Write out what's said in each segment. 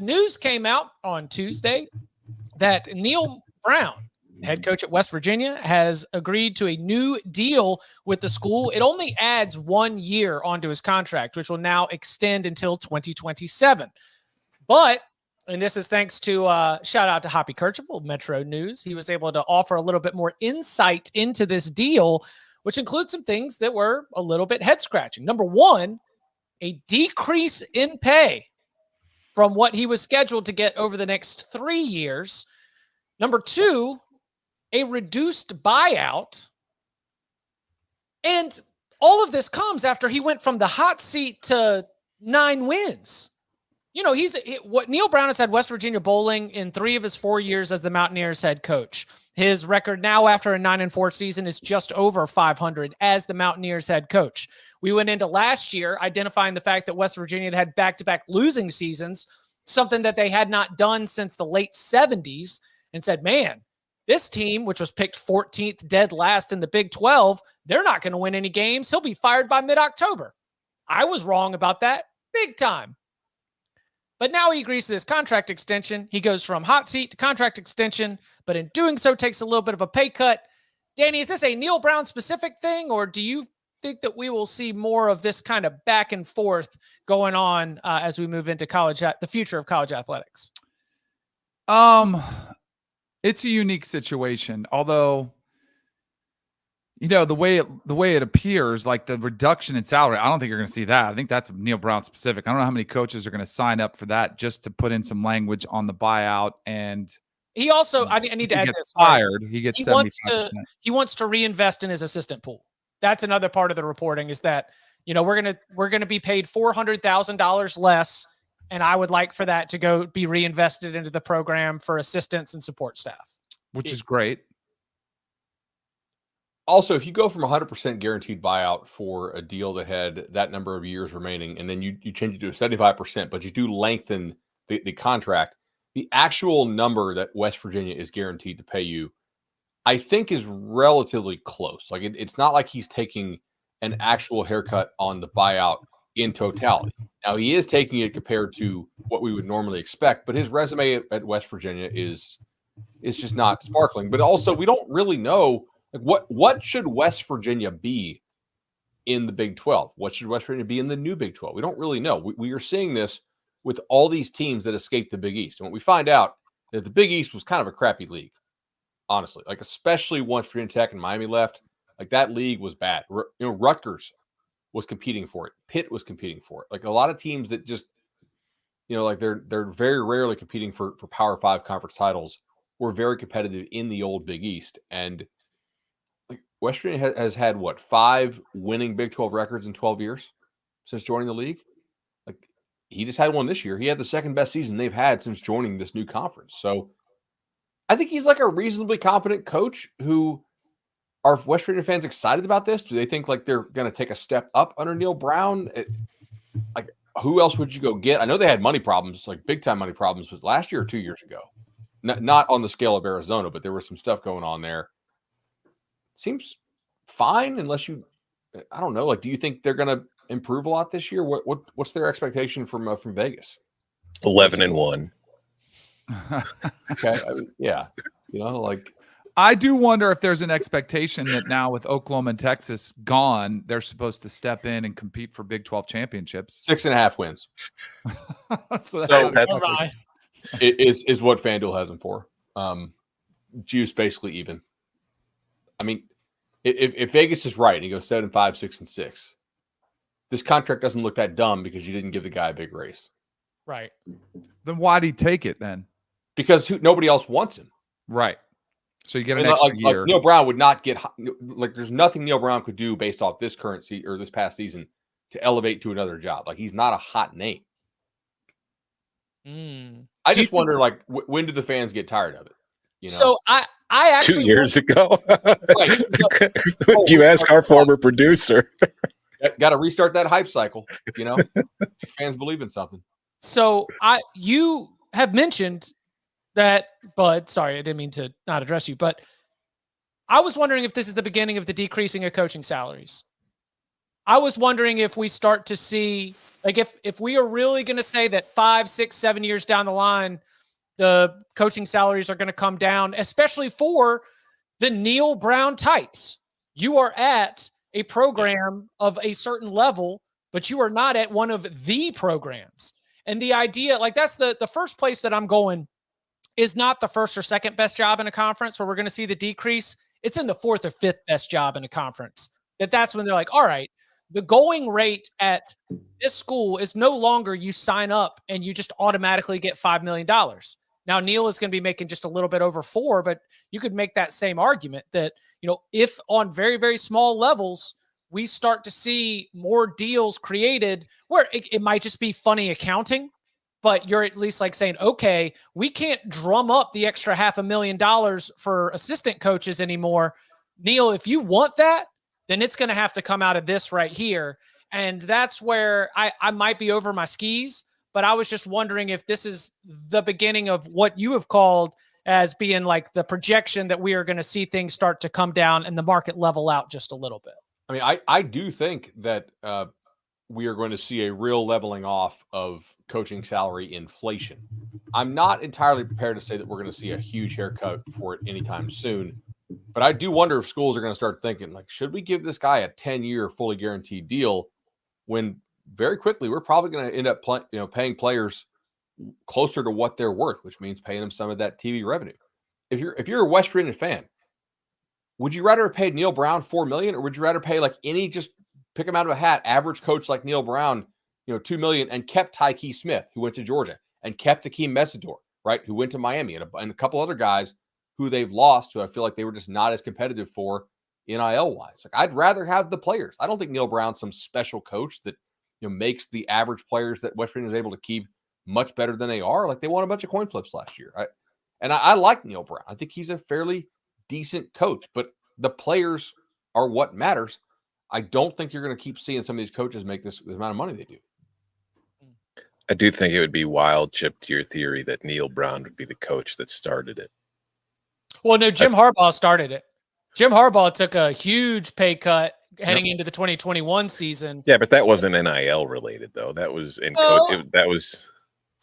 News came out on Tuesday that Neal Brown, head coach at West Virginia, has agreed to a new deal with the school. It only adds 1 year onto his contract, which will now extend until 2027. But, and this is thanks to shout out to Hoppy Kercheval, Metro News, he was able to offer a little bit more insight into this deal, which includes some things that were a little bit head scratching. Number one, a decrease in pay from what he was scheduled to get over the next 3 years. Number two, a reduced buyout. And all of this comes after he went from the hot seat to 9 wins. You know, what Neal Brown has had West Virginia bowling in 3 of his 4 years as the Mountaineers head coach. His record now after a 9-4 season is just over 500 as the Mountaineers head coach. We went into last year identifying the fact that West Virginia had back-to-back losing seasons, something that they had not done since the late 70s, and said, man, this team, which was picked 14th dead last in the Big 12, they're not going to win any games. He'll be fired by mid-October. I was wrong about that big time. But now he agrees to this contract extension. He goes from hot seat to contract extension, but in doing so takes a little bit of a pay cut. Danny, is this a Neal Brown specific thing, or do you think that we will see more of this kind of back and forth going on as we move into the future of college athletics? It's a unique situation, although, you know, the way it appears, like the reduction in salary, I don't think you're going to see that. I think that's Neal Brown specific. I don't know how many coaches are going to sign up for that just to put in some language on the buyout. And he also, I need to add this. Fired, he gets 75%. He wants to reinvest in his assistant pool. That's another part of the reporting is that, you know, we're gonna be paid $400,000 less, and I would like for that to go be reinvested into the program for assistants and support staff, which is great. Also, if you go from 100% guaranteed buyout for a deal that had that number of years remaining, and then you change it to a 75%, but you do lengthen the contract, the actual number that West Virginia is guaranteed to pay you, I think, is relatively close. Like it's not like he's taking an actual haircut on the buyout in totality. Now, he is taking it compared to what we would normally expect, but his resume at West Virginia is just not sparkling. But also, we don't really know. Like what should West Virginia be in the Big 12? What should West Virginia be in the new Big 12? We don't really know. We are seeing this with all these teams that escaped the Big East. And when we find out that the Big East was kind of a crappy league, honestly, like especially once Virginia Tech and Miami left, like that league was bad. You know, Rutgers was competing for it. Pitt was competing for it. Like a lot of teams that just, you know, like they're very rarely competing for Power 5 conference titles were very competitive in the old Big East. And West Virginia has had, 5 winning Big 12 records in 12 years since joining the league? Like, he just had one this year. He had the second best season they've had since joining this new conference. So I think he's like a reasonably competent coach. Who are West Virginia fans excited about this? Do they think like they're going to take a step up under Neal Brown? Like, who else would you go get? I know they had money problems, like big time money problems, was last year or 2 years ago. Not on the scale of Arizona, but there was some stuff going on there. Seems fine unless you, I don't know. Like, do you think they're going to improve a lot this year? What's their expectation from Vegas? 11-1. Okay, yeah. You know, like I do wonder if there's an expectation that now with Oklahoma and Texas gone, they're supposed to step in and compete for Big 12 championships. 6.5 wins. so that's is what FanDuel has them for. Juice basically even. I mean, if Vegas is right and he goes 7-5, 6-6, this contract doesn't look that dumb because you didn't give the guy a big raise. Right. Then why'd he take it then? Because nobody else wants him. Right. So you get an extra year. Like Neal Brown would not get like. There's nothing Neal Brown could do based off this current or this past season to elevate to another job. Like he's not a hot name. I just wonder, like, when do the fans get tired of it? You know. So I actually 2 years ago. Right. You ask our former producer. Got to restart that hype cycle. You know, fans believe in something. So you have mentioned that, Bud. Sorry, I didn't mean to not address you, but I was wondering if this is the beginning of the decreasing of coaching salaries. I was wondering if we start to see, like, if we are really going to say that 5, 6, 7 years down the line, the coaching salaries are going to come down, especially for the Neal Brown types. You are at a program of a certain level, but you are not at one of the programs. And the idea, like, that's the first place that I'm going is not the first or second best job in a conference where we're going to see the decrease. It's in the fourth or fifth best job in a conference. That's when they're like, all right, the going rate at this school is no longer you sign up and you just automatically get $5 million. Now, Neal is going to be making just a little bit over 4, but you could make that same argument that, if on very, very small levels, we start to see more deals created where it might just be funny accounting, but you're at least like saying, okay, we can't drum up the extra $500,000 for assistant coaches anymore. Neal, if you want that, then it's going to have to come out of this right here. And that's where I might be over my skis, but I was just wondering if this is the beginning of what you have called as being like the projection that we are going to see things start to come down and the market level out just a little bit. I mean, I do think that we are going to see a real leveling off of coaching salary inflation. I'm not entirely prepared to say that we're going to see a huge haircut for it anytime soon, but I do wonder if schools are going to start thinking, like, should we give this guy a 10-year fully guaranteed deal when very quickly we're probably going to end up paying players closer to what they're worth, which means paying them some of that TV revenue. If you're a West Virginia fan, would you rather have paid Neal Brown $4 million, or would you rather pay like any, just pick him out of a hat, average coach like Neal Brown, $2 million, and kept Tyke Smith, who went to Georgia, and kept Akeem Mesidor, right, who went to Miami, and a couple other guys who they've lost, who I feel like they were just not as competitive for NIL wise. Like, I'd rather have the players. I don't think Neal Brown's some special coach that makes the average players that West Virginia is able to keep much better than they are. Like, they won a bunch of coin flips last year. I like Neal Brown. I think he's a fairly decent coach, but the players are what matters. I don't think you're going to keep seeing some of these coaches make this amount of money they do. I do think it would be wild, Chip, to your theory that Neal Brown would be the coach that started it. Well, no, Jim Harbaugh started it. Jim Harbaugh took a huge pay cut heading into the 2021 season. Yeah, but that wasn't NIL related, though. That was in that was.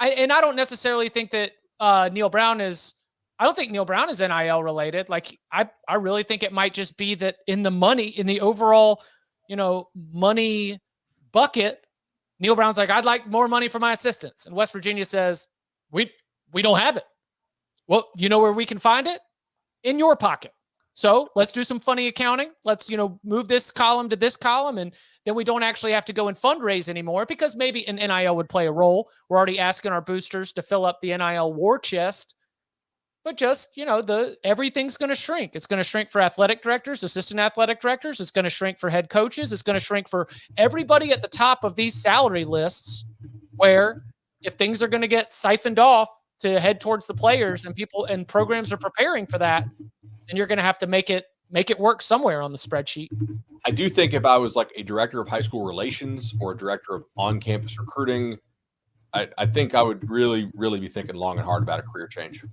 I don't necessarily think that Neal Brown is. I don't think Neal Brown is NIL related. Like, I really think it might just be that in the overall, money bucket, Neal Brown's like, I'd like more money for my assistants. And West Virginia says, we don't have it. Well, you know where we can find it? In your pocket. So let's do some funny accounting. Let's, move this column to this column. And then we don't actually have to go and fundraise anymore, because maybe an NIL would play a role. We're already asking our boosters to fill up the NIL war chest. But just, everything's going to shrink. It's going to shrink for athletic directors, assistant athletic directors. It's going to shrink for head coaches. It's going to shrink for everybody at the top of these salary lists, where if things are going to get siphoned off to head towards the players, and people and programs are preparing for that, then you're going to have to make it work somewhere on the spreadsheet. I do think if I was like a director of high school relations or a director of on-campus recruiting, I think I would really, really be thinking long and hard about a career change.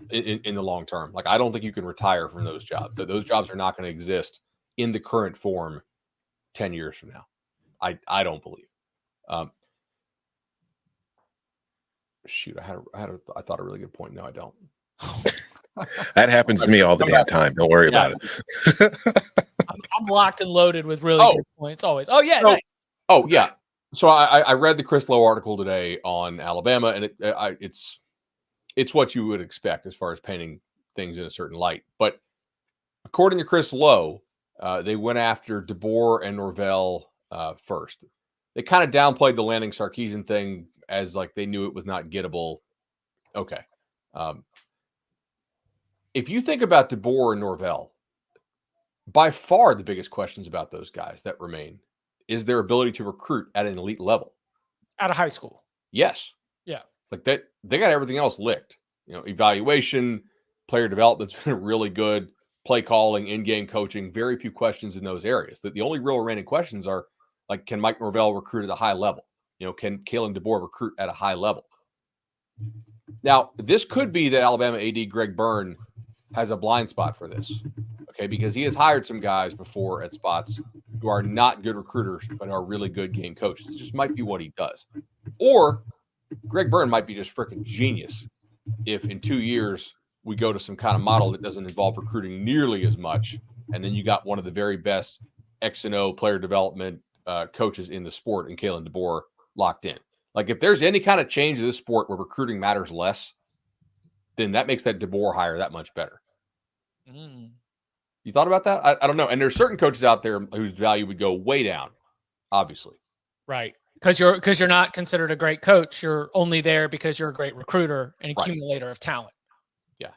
In the long term. Like, I don't think you can retire from those jobs. Those jobs are not going to exist in the current form 10 years from now. I don't believe. Shoot, I thought a really good point. No, I don't. That happens to me all the damn time. Don't worry about it. I'm locked and loaded with really good points always. Oh yeah, nice. Oh yeah. So I read the Chris Lowe article today on Alabama, and it's what you would expect as far as painting things in a certain light. But according to Chris Lowe, they went after DeBoer and Norvell first. They kind of downplayed the Lanning Sarkisian thing as like they knew it was not gettable. Okay. If you think about DeBoer and Norvell, by far the biggest questions about those guys that remain is their ability to recruit at an elite level. Out of high school. Yes. Yeah. Like that, they got everything else licked. Evaluation, player development's been really good, play calling, in-game coaching, very few questions in those areas. The only real remaining questions are, like, can Mike Norvell recruit at a high level? Can Kalen DeBoer recruit at a high level? Now, this could be that Alabama AD Greg Byrne has a blind spot for this, okay, because he has hired some guys before at spots who are not good recruiters but are really good game coaches. It just might be what he does. Or Greg Byrne might be just freaking genius if in 2 years we go to some kind of model that doesn't involve recruiting nearly as much, and then you got one of the very best X and O player development coaches in the sport in Kalen DeBoer locked in. Like if there's any kind of change in this sport where recruiting matters less, then that makes that DeBoer hire that much better. You thought about that? I don't know. And there's certain coaches out there whose value would go way down, obviously. Right. Because you're not considered a great coach. You're only there because you're a great recruiter and accumulator of talent. Yeah.